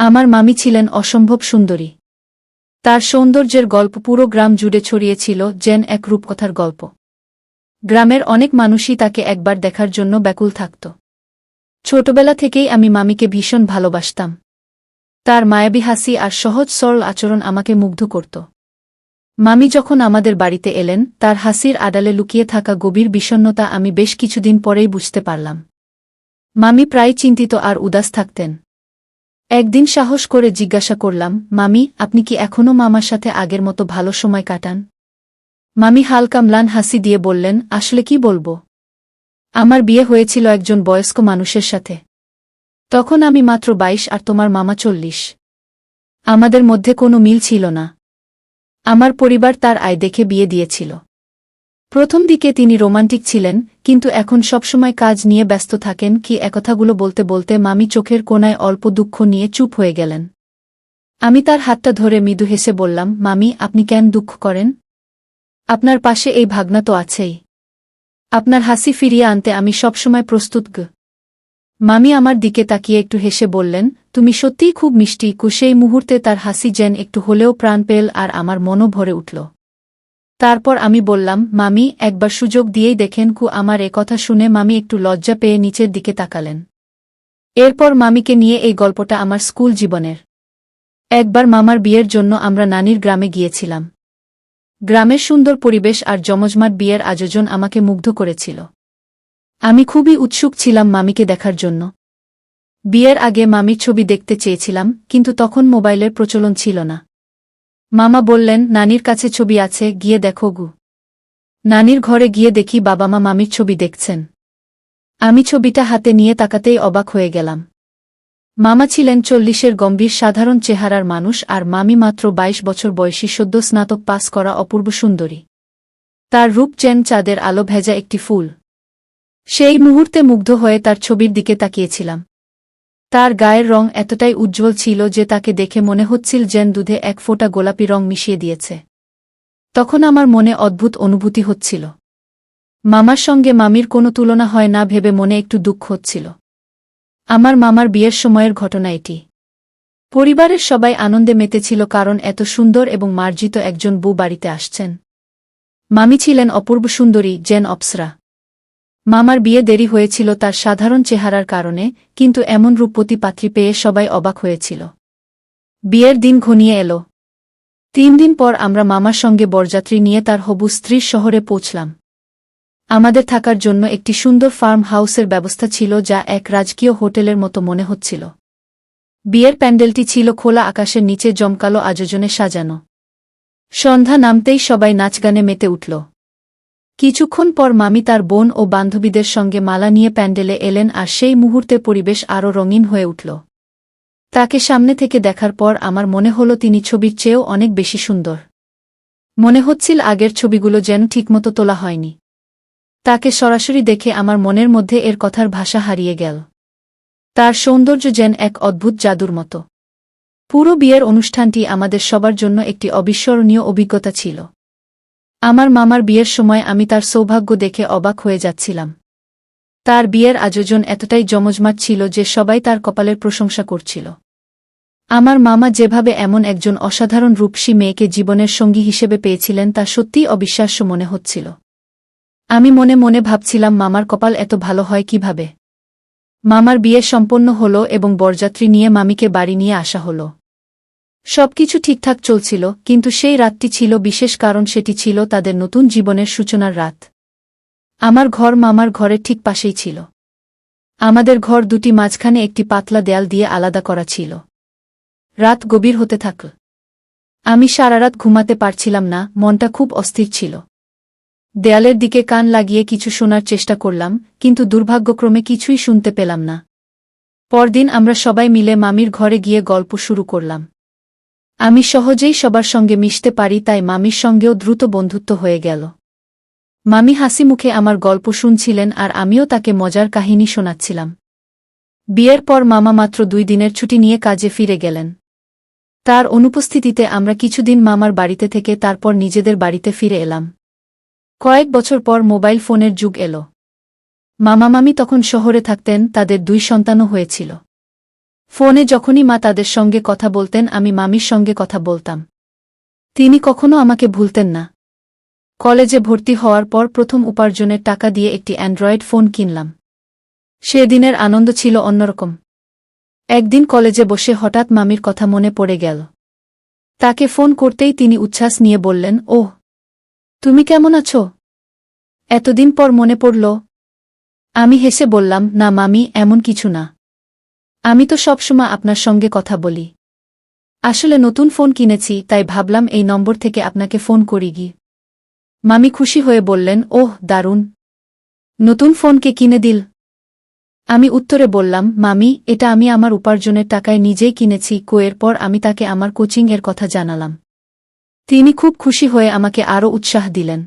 আমার মামি ছিলেন অসম্ভব সুন্দরী। তার সৌন্দর্যের গল্প পুরো গ্রাম জুড়ে ছড়িয়েছিল, যেন এক রূপকথার গল্প। গ্রামের অনেক মানুষই তাকে একবার দেখার জন্য ব্যাকুল থাকত। ছোটবেলা থেকেই আমি মামিকে ভীষণ ভালোবাসতাম। তার মায়াবী হাসি আর সহজ সরল আচরণ আমাকে মুগ্ধ করত। মামি যখন আমাদের বাড়িতে এলেন, তার হাসির আড়ালে লুকিয়ে থাকা গভীর বিষণ্ণতা আমি বেশ কিছুদিন পরেই বুঝতে পারলাম। মামি প্রায় চিন্তিত আর উদাস থাকতেন। একদিন সাহস করে জিজ্ঞাসা করলাম, মামি, আপনি কি এখনও মামার সাথে আগের মতো ভালো সময় কাটান? মামি হালকা ম্লান হাসি দিয়ে বললেন, আসলে কি বলবো, আমার বিয়ে হয়েছিল একজন বয়স্ক মানুষের সাথে। তখন আমি মাত্র 22 আর তোমার মামা 40। আমাদের মধ্যে কোনো মিল ছিল না। আমার পরিবার তার আয় দেখে বিয়ে দিয়েছিল। প্রথম দিকে তিনি রোমান্টিক ছিলেন, কিন্তু এখন সবসময় কাজ নিয়ে ব্যস্ত থাকেন। কি একথাগুলো বলতে বলতে মামি চোখের কোণায় অল্প দুঃখ নিয়ে চুপ হয়ে গেলেন। আমি তার হাতটা ধরে মৃদু হেসে বললাম, মামি, আপনি কেন দুঃখ করেন? আপনার পাশে এই ভাগনা তো আছেই। আপনার হাসি ফিরিয়ে আনতে আমি সবসময় প্রস্তুত। মামি আমার দিকে তাকিয়ে একটু হেসে বললেন, তুমি সত্যিই খুব মিষ্টি। সেই মুহূর্তে তার হাসি যেন একটু হলেও প্রাণ পেল আর আমার মনও ভরে উঠল। তারপর আমি বললাম, মামি, একবার সুযোগ দিয়েই দেখেন। আমার কথা শুনে মামি একটু লজ্জা পেয়ে নিচের দিকে তাকালেন। এরপর মামিকে নিয়ে এই গল্পটা আমার স্কুল জীবনের। একবার মামার বিয়ের জন্য আমরা নানির গ্রামে গিয়েছিলাম। গ্রামের সুন্দর পরিবেশ আর জমজমাট বিয়ের আয়োজন আমাকে মুগ্ধ করেছিল। আমি খুবই উৎসুক ছিলাম মামিকে দেখার জন্য। বিয়ের আগে মামির ছবি দেখতে চেয়েছিলাম, কিন্তু তখন মোবাইলের প্রচলন ছিল না। মামা বললেন, নানির কাছে ছবি আছে, গিয়ে দেখো গু। নানির ঘরে গিয়ে দেখি বাবা মা মামির ছবি দেখছেন। আমি ছবিটা হাতে নিয়ে তাকাতেই অবাক হয়ে গেলাম। মামা ছিলেন 40-এর গম্ভীর সাধারণ চেহারার মানুষ, আর মামি মাত্র 22 বছর বয়সী সদ্য স্নাতক পাস করা অপূর্ব সুন্দরী। তার রূপ যেন চাঁদের আলো ভেজা একটি ফুল। সেই মুহূর্তে মুগ্ধ হয়ে তার ছবির দিকে তাকিয়েছিলাম। তার গায়ের রং এতটাই উজ্জ্বল ছিল যে তাকে দেখে মনে হচ্ছিল যেন দুধে এক ফোঁটা গোলাপি রং মিশিয়ে দিয়েছে। তখন আমার মনে অদ্ভুত অনুভূতি হচ্ছিল। মামার সঙ্গে মামির কোনো তুলনা হয় না ভেবে মনে একটু দুঃখ হচ্ছিল। আমার মামার বিয়ের সময়ের ঘটনা এটি। পরিবারের সবাই আনন্দে মেতেছিল, কারণ এত সুন্দর এবং মার্জিত একজন বউ বাড়িতে আসছেন। মামি ছিলেন অপূর্ব সুন্দরী, যেন অপ্সরা। মামার বিয়ে দেরি হয়েছিল তার সাধারণ চেহারার কারণে, কিন্তু এমন রূপবতী পাত্রী পেয়ে সবাই অবাক হয়েছিল। বিয়ের দিন ঘনিয়ে এল। 3 দিন পর আমরা মামার সঙ্গে বরযাত্রী নিয়ে তার হবু স্ত্রীর শহরে পৌঁছলাম। আমাদের থাকার জন্য একটি সুন্দর ফার্ম হাউসের ব্যবস্থা ছিল, যা এক রাজকীয় হোটেলের মতো মনে হচ্ছিল। বিয়ের প্যান্ডেলটি ছিল খোলা আকাশের নিচে জমকালো আয়োজনে সাজানো। সন্ধ্যা নামতেই সবাই নাচগানে মেতে উঠল। কিছুক্ষণ পর মামি তার বোন ও বান্ধবীদের সঙ্গে মালা নিয়ে প্যান্ডেলে এলেন, আর সেই মুহূর্তে পরিবেশ আরও রঙিন হয়ে উঠল। তাকে সামনে থেকে দেখার পর আমার মনে হল তিনি ছবির চেয়েও অনেক বেশি সুন্দর। মনে হচ্ছিল আগের ছবিগুলো যেন ঠিকমতো তোলা হয়নি। তাকে সরাসরি দেখে আমার মনের মধ্যে এর কথার ভাষা হারিয়ে গেল। তার সৌন্দর্য যেন এক অদ্ভুত জাদুর মতো। পুরো বিয়ের অনুষ্ঠানটি আমাদের সবার জন্য একটি অবিস্মরণীয় অভিজ্ঞতা ছিল। আমার মামার বিয়ের সময় আমি তার সৌভাগ্য দেখে অবাক হয়ে যাচ্ছিলাম। তার বিয়ের আয়োজন এতটাই জমজমাট ছিল যে সবাই তার কপালের প্রশংসা করছিল। আমার মামা যেভাবে এমন একজন অসাধারণ রূপসী মেয়েকে জীবনের সঙ্গী হিসেবে পেয়েছিলেন তা সত্যিই অবিশ্বাস্য মনে হচ্ছিল। আমি মনে মনে ভাবছিলাম, মামার কপাল এত ভালো হয় কিভাবে। মামার বিয়ে সম্পন্ন হল এবং বরযাত্রী নিয়ে মামিকে বাড়ি নিয়ে আসা হল। সবকিছু ঠিকঠাক চলছিল, কিন্তু সেই রাতটি ছিল বিশেষ, কারণ সেটি ছিল তাদের নতুন জীবনের সূচনার রাত। আমার ঘর মামার ঘরের ঠিক পাশেই ছিল। আমাদের ঘর দুটি মাঝখানে একটি পাতলা দেয়াল দিয়ে আলাদা করা ছিল। রাত গভীর হতে থাকল। আমি সারারাত ঘুমাতে পারছিলাম না, মনটা খুব অস্থির ছিল। দেয়ালের দিকে কান লাগিয়ে কিছু শোনার চেষ্টা করলাম, কিন্তু দুর্ভাগ্যক্রমে কিছুই শুনতে পেলাম না। পরদিন আমরা সবাই মিলে মামির ঘরে গিয়ে গল্প শুরু করলাম। আমি সহজেই সবার সঙ্গে মিশতে পারি, তাই মামির সঙ্গেও দ্রুত বন্ধুত্ব হয়ে গেল। মামি হাসি মুখে আমার গল্প শুনছিলেন, আর আমিও তাকে মজার কাহিনী শোনাচ্ছিলাম। বিয়ের পর মামা মাত্র 2 দিনের ছুটি নিয়ে কাজে ফিরে গেলেন। তার অনুপস্থিতিতে আমরা কিছুদিন মামার বাড়িতে থেকে তারপর নিজেদের বাড়িতে ফিরে এলাম। কয়েক বছর পর মোবাইল ফোনের যুগ এল। মামা মামি তখন শহরে থাকতেন, তাদের 2 সন্তানও হয়েছিল। ফোনে যখনই মা তাদের সঙ্গে কথা বলতেন আমি মামির সঙ্গে কথা বলতাম। তিনি কখনো আমাকে ভুলতেন না। কলেজে ভর্তি হওয়ার পর প্রথম উপার্জনের টাকা দিয়ে একটি অ্যান্ড্রয়েড ফোন কিনলাম। সেদিনের আনন্দ ছিল অন্যরকম। একদিন কলেজে বসে হঠাৎ মামির কথা মনে পড়ে গেল। তাকে ফোন করতেই তিনি উচ্ছ্বাস নিয়ে বললেন, ওহ, তুমি কেমন আছো? এতদিন পর মনে পড়ল। আমি হেসে বললাম, না মামি, এমন কিছু না। আমি তো সবসময় আপনার সঙ্গে কথা বলি। আসলে নতুন ফোন কিনেছি, তাই ভাবলাম এই নম্বর থেকে আপনাকে ফোন করি গি। মামি খুশি হয়ে বললেন, ওহ দারুণ, নতুন ফোন কে কিনে দিল? আমি উত্তরে বললাম, মামি, এটা আমি আমার উপার্জনের টাকায় নিজেই কিনেছি। এরপর আমি তাকে আমার কোচিং এর কথা জানালাম। তিনি খুব খুশি হয়ে আমাকে আরও উৎসাহ দিলেন।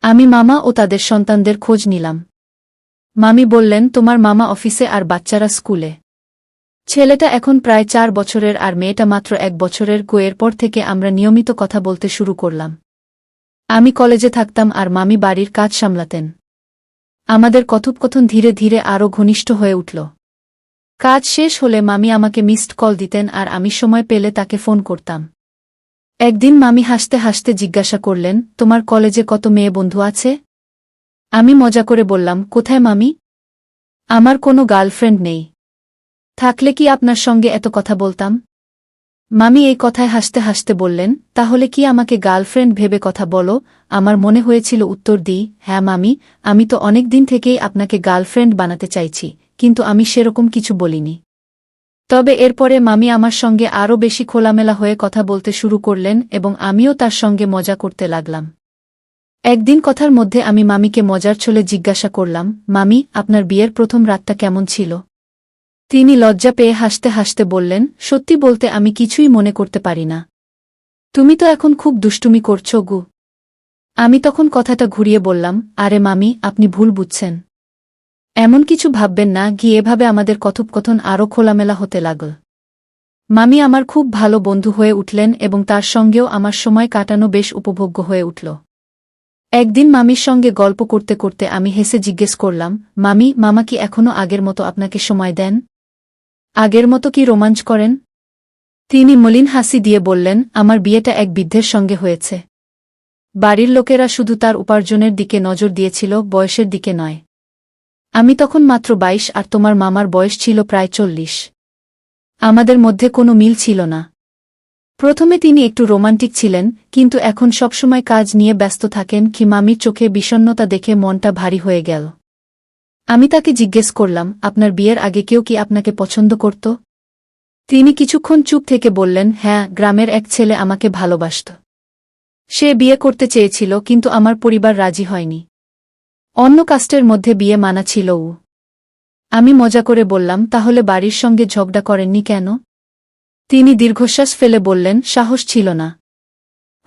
আমি মামা ও তাদের সন্তানদের খোঁজ নিলাম। মামি বললেন, তোমার মামা অফিসে আর বাচ্চারা স্কুলে। ছেলেটা এখন প্রায় 4 বছরের আর মেয়েটা মাত্র 1 বছরের। এরপর থেকে আমরা নিয়মিত কথা বলতে শুরু করলাম। আমি কলেজে থাকতাম আর মামি বাড়ির কাজ সামলাতেন। আমাদের কথোপকথন ধীরে ধীরে আরও ঘনিষ্ঠ হয়ে উঠল। কাজ শেষ হলে মামি আমাকে মিসড কল দিতেন আর আমি সময় পেলে তাকে ফোন করতাম। একদিন মামি হাসতে হাসতে জিজ্ঞাসা করলেন, তোমার কলেজে কত মেয়ে বন্ধু আছে? আমি মজা করে বললাম, কোথায় মামি? আমার কোনো গার্লফ্রেন্ড নেই। থাকলে কি আপনার সঙ্গে এত কথা বলতাম? মামি এই কথায় হাসতে হাসতে বললেন, তাহলে কি আমাকে গার্লফ্রেন্ড ভেবে কথা বলো? আমার মনে হয়েছিল উত্তর দিই, হ্যাঁ মামি, আমি তো অনেক দিন থেকেই আপনাকে গার্লফ্রেন্ড বানাতে চাইছি, কিন্তু আমি সেরকম কিছু বলিনি। তবে এরপরে মামি আমার সঙ্গে আরও বেশি খোলামেলা হয়ে কথা বলতে শুরু করলেন এবং আমিও তার সঙ্গে মজা করতে লাগলাম। একদিন কথার মধ্যে আমি মামিকে মজার ছলে জিজ্ঞাসা করলাম, মামি, আপনার বিয়ের প্রথম রাতটা কেমন ছিল? তিনি লজ্জা পেয়ে হাসতে হাসতে বললেন, সত্যি বলতে আমি কিছুই মনে করতে পারি না। তুমি তো এখন খুব দুষ্টুমি করছো গু। আমি তখন কথাটা ঘুরিয়ে বললাম, আরে মামি, আপনি ভুল বুঝছেন। এমন কিছু ভাববেন না। এভাবে আমাদের কথোপকথন আরও খোলামেলা হতে লাগল। মামি আমার খুব ভালো বন্ধু হয়ে উঠলেন এবং তার সঙ্গেও আমার সময় কাটানো বেশ উপভোগ্য হয়ে উঠল। একদিন মামির সঙ্গে গল্প করতে করতে আমি হেসে জিজ্ঞেস করলাম, মামি, মামা কি এখনও আগের মতো আপনাকে সময় দেন? আগের মতো কি রোমাঞ্চ করেন? তিনি মলিন হাসি দিয়ে বললেন, আমার বিয়েটা এক বৃদ্ধের সঙ্গে হয়েছে। বাড়ির লোকেরা শুধু তার উপার্জনের দিকে নজর দিয়েছিল, বয়সের দিকে নয়। আমি তখন মাত্র 22 আর তোমার মামার বয়স ছিল প্রায় 40। আমাদের মধ্যে কোনো মিল ছিল না। প্রথমে তিনি একটু রোমান্টিক ছিলেন, কিন্তু এখন সবসময় কাজ নিয়ে ব্যস্ত থাকেন। মামির চোখে বিষণ্ণতা দেখে মনটা ভারী হয়ে গেল। আমি তাকে জিজ্ঞেস করলাম, আপনার বিয়ের আগে কেউ কি আপনাকে পছন্দ করত? তিনি কিছুক্ষণ চুপ থেকে বললেন, হ্যাঁ, গ্রামের এক ছেলে আমাকে ভালোবাসত। সে বিয়ে করতে চেয়েছিল, কিন্তু আমার পরিবার রাজি হয়নি। অন্য কাস্টের মধ্যে বিয়ে মানা ছিল। আমি মজা করে বললাম, তাহলে বাড়ির সঙ্গে ঝগড়া করেননি কেন? তিনি দীর্ঘশ্বাস ফেলে বললেন, সাহস ছিল না।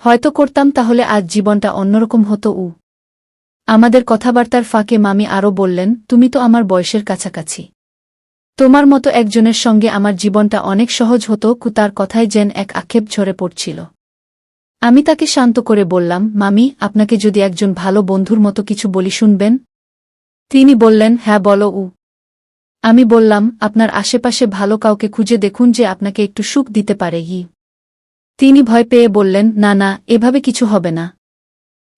হয়তো করতাম তাহলে আজ জীবনটা অন্যরকম হতো। আমাদের কথাবার্তার ফাঁকে মামি আরও বললেন, তুমি তো আমার বয়সের কাছাকাছি। তোমার মতো একজনের সঙ্গে আমার জীবনটা অনেক সহজ হতো। তার কথায় যেন এক আক্ষেপ ঝরে পড়ছিল। আমি তাকে শান্ত করে বললাম, মামি, আপনাকে যদি একজন ভালো বন্ধুর মতো কিছু বলি শুনবেন? তিনি বললেন, হ্যাঁ বলো। আমি বললাম, আপনার আশেপাশে ভালো কাউকে খুঁজে দেখুন যে আপনাকে একটু সুখ দিতে পারে। তিনি ভয় পেয়ে বললেন, না না, এভাবে কিছু হবে না।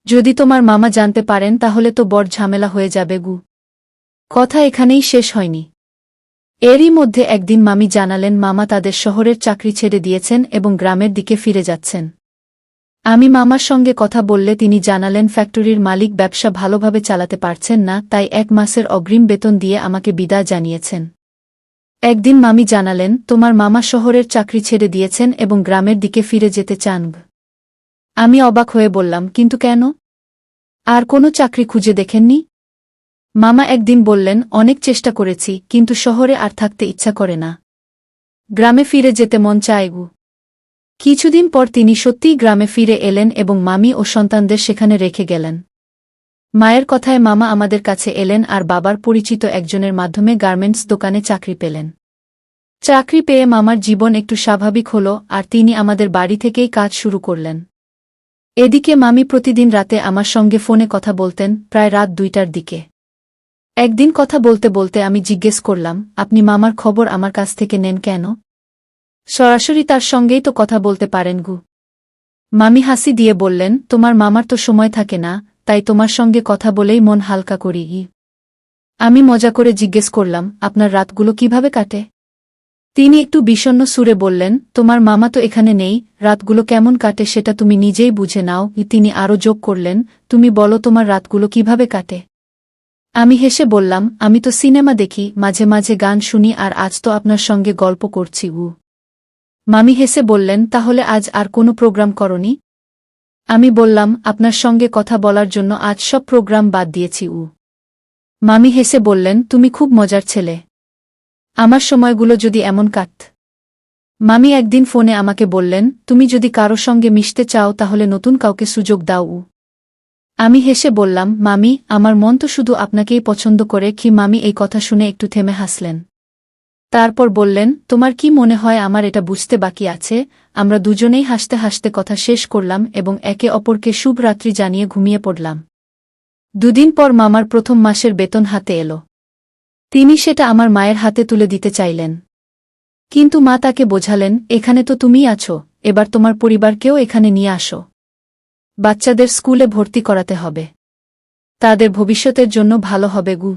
যদি তোমার মামা জানতে পারেন তাহলে তো বড় ঝামেলা হয়ে যাবে গু। কথা এখানেই শেষ হয়নি। এরই মধ্যে একদিন মামি জানালেন মামা তাদের শহরের চাকরি ছেড়ে দিয়েছেন এবং গ্রামের দিকে ফিরে যাচ্ছেন। আমি মামার সঙ্গে কথা বললে তিনি জানালেন ফ্যাক্টরির মালিক ব্যবসা ভালোভাবে চালাতে পারছেন না, তাই 1 মাসের অগ্রিম বেতন দিয়ে আমাকে বিদায় জানিয়েছেন। একদিন মামি জানালেন, তোমার মামা শহরের চাকরি ছেড়ে দিয়েছেন এবং গ্রামের দিকে ফিরে যেতে চান। আমি অবাক হয়ে বললাম, কিন্তু কেন? আর কোনো চাকরি খুঁজে দেখেননি? মামা একদিন বললেন, অনেক চেষ্টা করেছি, কিন্তু শহরে আর থাকতে ইচ্ছা করে না। গ্রামে ফিরে যেতে মন চায়। কিছুদিন পর তিনি সত্যিই গ্রামে ফিরে এলেন এবং মামি ও সন্তানদের সেখানে রেখে গেলেন। মায়ের কথায় মামা আমাদের কাছে এলেন আর বাবার পরিচিত একজনের মাধ্যমে গার্মেন্টস দোকানে চাকরি পেলেন। চাকরি পেয়ে মামার জীবন একটু স্বাভাবিক হল আর তিনি আমাদের বাড়ি থেকেই কাজ শুরু করলেন। এদিকে মামি প্রতিদিন রাতে আমার সঙ্গে ফোনে কথা বলতেন, প্রায় রাত 2টার দিকে। একদিন কথা বলতে বলতে আমি জিজ্ঞেস করলাম, আপনি মামার খবর আমার কাছ থেকে নেন কেন? সরাসরি তার সঙ্গেই তো কথা বলতে পারেন গু। মামি হাসি দিয়ে বললেন, তোমার মামার তো সময় থাকে না, তাই তোমার সঙ্গে কথা বলেই মন হালকা করি। আমি মজা করে জিজ্ঞেস করলাম, আপনার রাতগুলো কিভাবে কাটে? তিনি একটু বিষণ্ণ সুরে বললেন, তোমার মামা তো এখানে নেই, রাতগুলো কেমন কাটে সেটা তুমি নিজেই বুঝে নাও। তিনি আরও যোগ করলেন, তুমি বলো তোমার রাতগুলো কিভাবে কাটে? আমি হেসে বললাম, আমি তো সিনেমা দেখি, মাঝে মাঝে গান শুনি, আর আজ তো আপনার সঙ্গে গল্প করছি। মামি হেসে বললেন, তাহলে আজ আর কোনো প্রোগ্রাম করনি? আমি বললাম, আপনার সঙ্গে কথা বলার জন্য আজ সব প্রোগ্রাম বাদ দিয়েছি। মামি হেসে বললেন, তুমি খুব মজার ছেলে। আমার সময়গুলো যদি এমন কাট। মামি একদিন ফোনে আমাকে বললেন, তুমি যদি কারো সঙ্গে মিশতে চাও তাহলে নতুন কাউকে সুযোগ দাও। আমি হেসে বললাম, মামি, আমার মন তো শুধু আপনাকেই পছন্দ করে। মামি এই কথা শুনে একটু থেমে হাসলেন। তারপর বললেন, তোমার কি মনে হয় আমার এটা বুঝতে বাকি আছে? আমরা দুজনেই হাসতে হাসতে কথা শেষ করলাম এবং একে অপরকে শুভরাত্রি জানিয়ে ঘুমিয়ে পড়লাম। দুদিন পর মামার প্রথম মাসের বেতন হাতে এলো। তিনি সেটা আমার মায়ের হাতে তুলে দিতে চাইলেন। কিন্তু মা তাকে বোঝালেন, এখানে তো তুমিই আছো, এবার তোমার পরিবারকেও এখানে নিয়ে আসো। বাচ্চাদের স্কুলে ভর্তি করাতে হবে। তাদের ভবিষ্যতের জন্য ভালো হবে গু।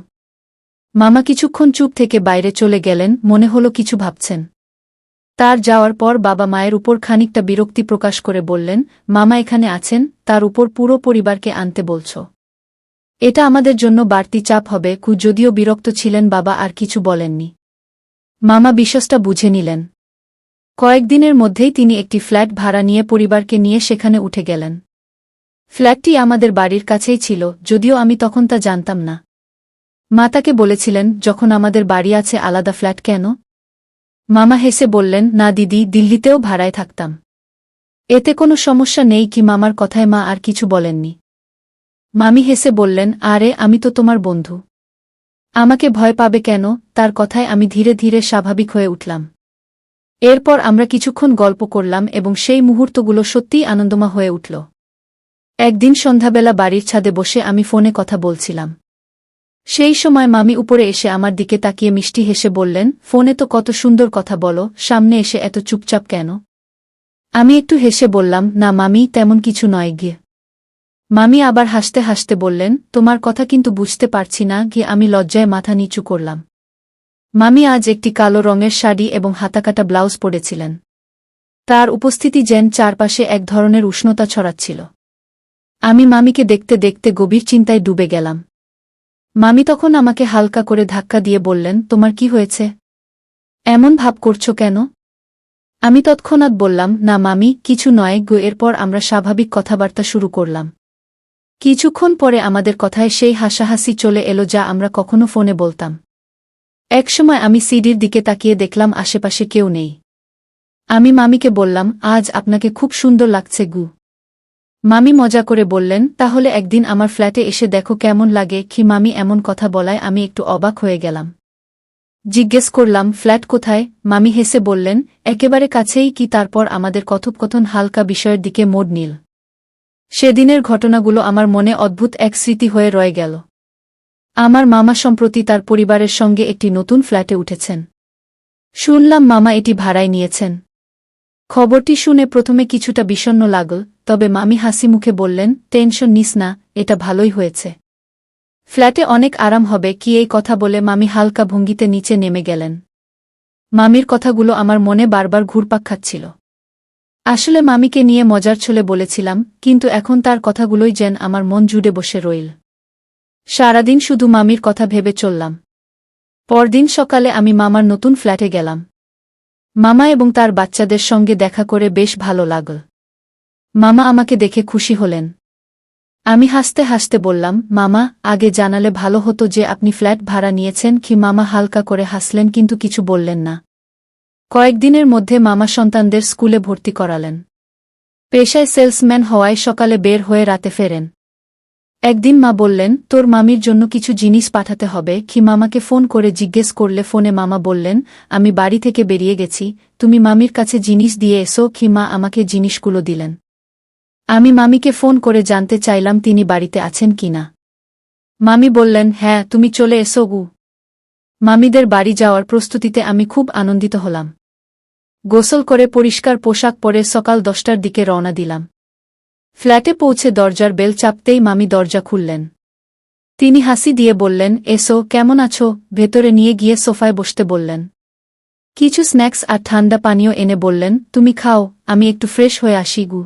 মামা কিছুক্ষণ চুপ থেকে বাইরে চলে গেলেন, মনে হলো কিছু ভাবছেন। তার যাওয়ার পর বাবা মায়ের উপর খানিকটা বিরক্তি প্রকাশ করে বললেন, মামা এখানে আছেন, তার উপর পুরো পরিবারকে আনতে বলছ। এটা আমাদের জন্য বাড়তি চাপ হবে। যদিও বিরক্ত ছিলেন, বাবা আর কিছু বলেননি। মামা বিষয়টা বুঝে নিলেন। কয়েকদিনের মধ্যেই তিনি একটি ফ্ল্যাট ভাড়া নিয়ে পরিবারকে নিয়ে সেখানে উঠে গেলেন। ফ্ল্যাটটি আমাদের বাড়ির কাছেই ছিল, যদিও আমি তখন তা জানতাম না। মা তাকে বলেছিলেন, যখন আমাদের বাড়ি আছে আলাদা ফ্ল্যাট কেন? মামা হেসে বললেন, না দিদি, দিল্লিতেও ভাড়ায় থাকতাম। এতে কোনো সমস্যা নেই। মামার কথায় মা আর কিছু বলেননি। মামি হেসে বললেন, আরে আমি তো তোমার বন্ধু। আমাকে ভয় পাবে কেন? তার কথায় আমি ধীরে ধীরে স্বাভাবিক হয়ে উঠলাম। এরপর আমরা কিছুক্ষণ গল্প করলাম এবং সেই মুহূর্তগুলো সত্যিই আনন্দময় হয়ে উঠল। একদিন সন্ধ্যাবেলা বাড়ির ছাদে বসে আমি ফোনে কথা বলছিলাম। সেই সময় মামি উপরে এসে আমার দিকে তাকিয়ে মিষ্টি হেসে বললেন, ফোনে তো কত সুন্দর কথা বলো, সামনে এসে এত চুপচাপ কেন? আমি একটু হেসে বললাম, না মামি, তেমন কিছু নয় গিয়ে। মামি আবার হাসতে হাসতে বললেন, তোমার কথা কিন্তু বুঝতে পারছি না। আমি লজ্জায় মাথা নিচু করলাম। মামি আজ একটি কালো রঙের শাড়ি এবং হাতাকাটা ব্লাউজ পরেছিলেন। তার উপস্থিতি যেন চারপাশে এক ধরনের উষ্ণতা ছড়াচ্ছিল। আমি মামিকে দেখতে দেখতে গভীর চিন্তায় ডুবে গেলাম। মামি তখন আমাকে হালকা করে ধাক্কা দিয়ে বললেন, তোমার কি হয়েছে? এমন ভাব করছো কেন? আমি তৎক্ষণাৎ বললাম, না মামি, কিছু নয় গো। এরপর আমরা স্বাভাবিক কথাবার্তা শুরু করলাম। কিছুক্ষণ পরে আমাদের কথায় সেই হাসাহাসি চলে এলো যা আমরা কখনো ফোনে বলতাম। একসময় আমি সিডির দিকে তাকিয়ে দেখলাম আশেপাশে কেউ নেই। আমি মামিকে বললাম, আজ আপনাকে খুব সুন্দর লাগছে গু। মামি মজা করে বললেন, তাহলে একদিন আমার ফ্ল্যাটে এসে দেখো কেমন লাগে। মামি এমন কথা বলায় আমি একটু অবাক হয়ে গেলাম। জিজ্ঞেস করলাম, ফ্ল্যাট কোথায়? মামি হেসে বললেন, একেবারে কাছেই। তারপর আমাদের কথোপকথন হালকা বিষয়ের দিকে মোড় নিল। সেদিনের ঘটনাগুলো আমার মনে অদ্ভুত এক স্মৃতি হয়ে রয়ে গেল। আমার মামা সম্প্রতি তার পরিবারের সঙ্গে একটি নতুন ফ্ল্যাটে উঠেছেন। শুনলাম মামা এটি ভাড়ায় নিয়েছেন। খবরটি শুনে প্রথমে কিছুটা বিষণ্ণ লাগল, তবে মামি হাসি মুখে বললেন, টেনশন নিস না, এটা ভালোই হয়েছে। ফ্ল্যাটে অনেক আরাম হবে। এই কথা বলে মামি হালকা ভঙ্গিতে নিচে নেমে গেলেন। মামির কথাগুলো আমার মনে বারবার ঘুরপাক খাচ্ছিল। আসলে মামিকে নিয়ে মজার ছলে বলেছিলাম, কিন্তু এখন তার কথাগুলোই যেন আমার মন জুড়ে বসে রইল। সারাদিন শুধু মামির কথা ভেবে চললাম। পরদিন সকালে আমি মামার নতুন ফ্ল্যাটে গেলাম। মামা এবং তার বাচ্চাদের সঙ্গে দেখা করে বেশ ভালো লাগল। মামা আমাকে দেখে খুশি হলেন। আমি হাসতে হাসতে বললাম, মামা, আগে জানালে ভালো হতো যে আপনি ফ্ল্যাট ভাড়া নিয়েছেন। মামা হালকা করে হাসলেন কিন্তু কিছু বললেন না। কয়েকদিনের মধ্যে মামা সন্তানদের স্কুলে ভর্তি করালেন। পেশায় সেলসম্যান হওয়ায় সকালে বের হয়ে রাতে ফেরেন। একদিন মা বললেন, তোর মামির জন্য কিছু জিনিস পাঠাতে হবে। মামাকে ফোন করে জিজ্ঞেস করলে ফোনে মামা বললেন, আমি বাড়ি থেকে বেরিয়ে গেছি, তুমি মামির কাছে জিনিস দিয়ে এসো। মা আমাকে জিনিসগুলো দিলেন। আমি মামিকে ফোন করে জানতে চাইলাম তিনি বাড়িতে আছেন কিনা। মামি বললেন, হ্যাঁ, তুমি চলে এসো গু। মামিদের বাড়ি যাওয়ার প্রস্তুতিতে আমি খুব আনন্দিত হলাম। গোসল করে পরিষ্কার পোশাক পরে সকাল 10টার দিকে রওনা দিলাম। ফ্ল্যাটে পৌঁছে দরজার বেল চাপতেই মামি দরজা খুললেন। তিনি হাসি দিয়ে বললেন, এসো, কেমন আছো? ভেতরে নিয়ে গিয়ে সোফায় বসতে বললেন। কিছু স্ন্যাক্স আর ঠান্ডা পানীয় এনে বললেন, তুমি খাও, আমি একটু ফ্রেশ হয়ে আসি গু।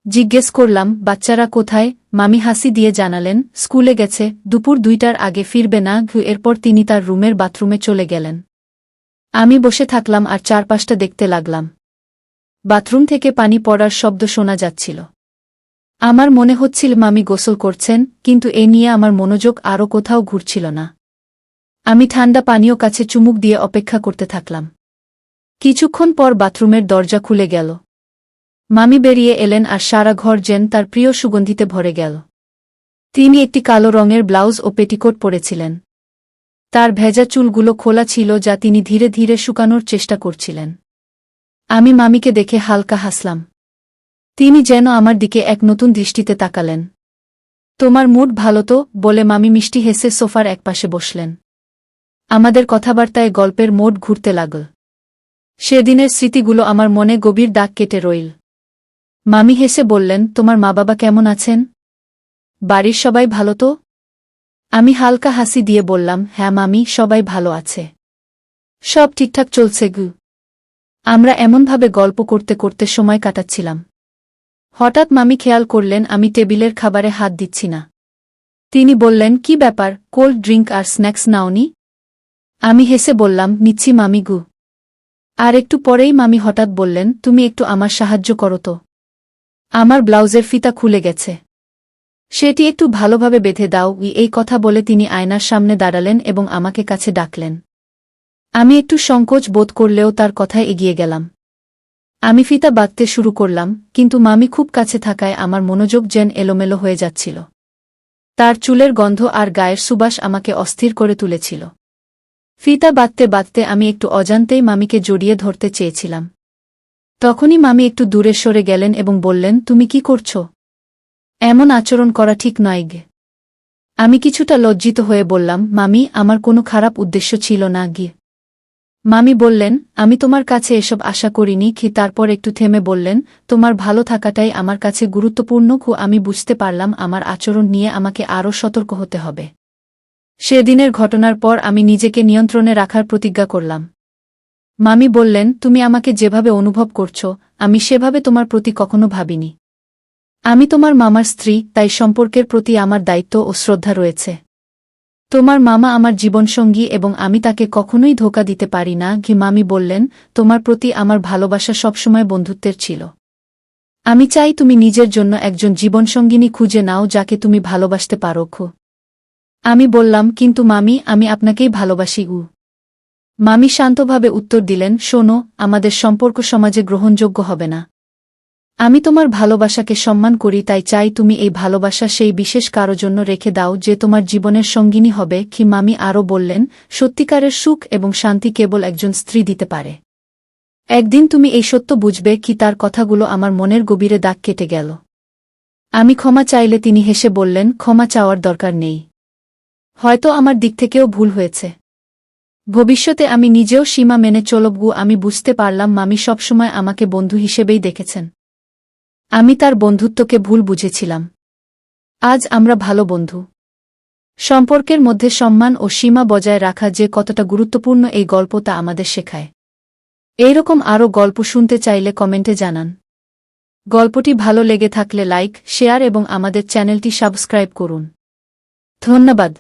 জিজ্ঞেস করলাম, বাচ্চারা কোথায়? মামি হাসি দিয়ে জানালেন, স্কুলে গেছে, দুপুর 2টার আগে ফিরবে না। এরপর তিনি তার রুমের বাথরুমে চলে গেলেন। আমি বসে থাকলাম আর চারপাশটা দেখতে লাগলাম। বাথরুম থেকে পানি পড়ার শব্দ শোনা যাচ্ছিল। আমার মনে হচ্ছিল মামি গোসল করছেন, কিন্তু এ নিয়ে আমার মনোযোগ আরও কোথাও ঘুরছিল না। আমি ঠান্ডা পানীয় কাছে চুমুক দিয়ে অপেক্ষা করতে থাকলাম। কিছুক্ষণ পর বাথরুমের দরজা খুলে গেল। মামি বেরিয়ে এলেন আর সারা ঘর যেন তার প্রিয় সুগন্ধিতে ভরে গেল। তিনি একটি কালো রঙের ব্লাউজ ও পেটিকোট পরেছিলেন। তার ভেজা চুলগুলো খোলা ছিল, যা তিনি ধীরে ধীরে শুকানোর চেষ্টা করছিলেন। আমি মামিকে দেখে হালকা হাসলাম। তিনি যেন আমার দিকে এক নতুন দৃষ্টিতে তাকালেন। তোমার মুড ভালো তো? বলে মামি মিষ্টি হেসে সোফার একপাশে বসলেন। আমাদের কথাবার্তায় গল্পের মোড় ঘুরতে লাগল। সেদিনের স্মৃতিগুলো আমার মনে গভীর দাগ কেটে রইল। মামি হেসে বললেন, তোমার মা বাবা কেমন আছেন? বাড়ির সবাই ভালো তো? আমি হালকা হাসি দিয়ে বললাম, হ্যাঁ মামি, সবাই ভালো আছে। সব ঠিকঠাক চলছে গু। আমরা এমনভাবে গল্প করতে করতে সময় কাটাচ্ছিলাম। হঠাৎ মামি খেয়াল করলেন আমি টেবিলের খাবারে হাত দিচ্ছি না। তিনি বললেন, কি ব্যাপার, কোল্ড ড্রিঙ্ক আর স্ন্যাক্স নাওনি? আমি হেসে বললাম, নিচ্ছি মামি গু। আর একটু পরেই মামি হঠাৎ বললেন, তুমি একটু আমার সাহায্য করো তো। আমার ব্লাউজের ফিতা খুলে গেছে। সেটি একটু ভালোভাবে বেঁধে দাও। এই কথা বলে তিনি আয়নার সামনে দাঁড়ালেন এবং আমাকে কাছে ডাকলেন। আমি একটু সংকোচ বোধ করলেও তার কথায় এগিয়ে গেলাম। আমি ফিতা বাঁধতে শুরু করলাম, কিন্তু মামি খুব কাছে থাকায় আমার মনোযোগ যেন এলোমেলো হয়ে যাচ্ছিল। তার চুলের গন্ধ আর গায়ের সুবাস আমাকে অস্থির করে তুলেছিল। ফিতা বাঁধতে বাঁধতে আমি একটু অজান্তেই মামিকে জড়িয়ে ধরতে চেয়েছিলাম। তখনই মামি একটু দূরে সরে গেলেন এবং বললেন, তুমি কি করছ? এমন আচরণ করা ঠিক নয় গে। আমি কিছুটা লজ্জিত হয়ে বললাম, মামি, আমার কোনো খারাপ উদ্দেশ্য ছিল না গে। মামি বললেন, আমি তোমার কাছে এসব আশা করিনি। তারপর একটু থেমে বললেন, তোমার ভালো থাকাটাই আমার কাছে গুরুত্বপূর্ণ। আমি বুঝতে পারলাম আমার আচরণ নিয়ে আমাকে আরও সতর্ক হতে হবে। সেদিনের ঘটনার পর আমি নিজেকে নিয়ন্ত্রণে রাখার প্রতিজ্ঞা করলাম। মামি বললেন, তুমি আমাকে যেভাবে অনুভব করছ, আমি সেভাবে তোমার প্রতি কখনো ভাবিনি। আমি তোমার মামার স্ত্রী, তাই সম্পর্কের প্রতি আমার দায়িত্ব ও শ্রদ্ধা রয়েছে। তোমার মামা আমার জীবনসঙ্গী এবং আমি তাকে কখনোই ধোঁকা দিতে পারি না। মামি বললেন, তোমার প্রতি আমার ভালোবাসা সবসময় বন্ধুত্বের ছিল। আমি চাই তুমি নিজের জন্য একজন জীবনসঙ্গিনী খুঁজে নাও যাকে তুমি ভালোবাসতে পারো। আমি বললাম, কিন্তু মামি, আমি আপনাকেই ভালোবাসি। মামি শান্তভাবে উত্তর দিলেন, শোনো, আমাদের সম্পর্ক সমাজে গ্রহণযোগ্য হবে না। আমি তোমার ভালোবাসাকে সম্মান করি, তাই চাই তুমি এই ভালোবাসা সেই বিশেষ কারো জন্য রেখে দাও যে তোমার জীবনের সঙ্গিনী হবে। মামি আরও বললেন, সত্যিকারের সুখ এবং শান্তি কেবল একজন স্ত্রী দিতে পারে। একদিন তুমি এই সত্য বুঝবে। তার কথাগুলো আমার মনের গভীরে দাগ কেটে গেল। আমি ক্ষমা চাইলে তিনি হেসে বললেন, ক্ষমা চাওয়ার দরকার নেই। হয়তো আমার দিক থেকেও ভুল হয়েছে। ভবিষ্যতে আমি নিজেও সীমা মেনে চলব। আমি বুঝতে পারলাম মামি সবসময় আমাকে বন্ধু হিসেবেই দেখেছেন। আমি তার বন্ধুত্বকে ভুল বুঝেছিলাম। আজ আমরা ভালো বন্ধু। সম্পর্কের মধ্যে সম্মান ও সীমা বজায় রাখা যে কতটা গুরুত্বপূর্ণ এই গল্প তা আমাদের শেখায়। এইরকম আরও গল্প শুনতে চাইলে কমেন্টে জানান। গল্পটি ভালো লেগে থাকলে লাইক, শেয়ার এবং আমাদের চ্যানেলটি সাবস্ক্রাইব করুন। ধন্যবাদ।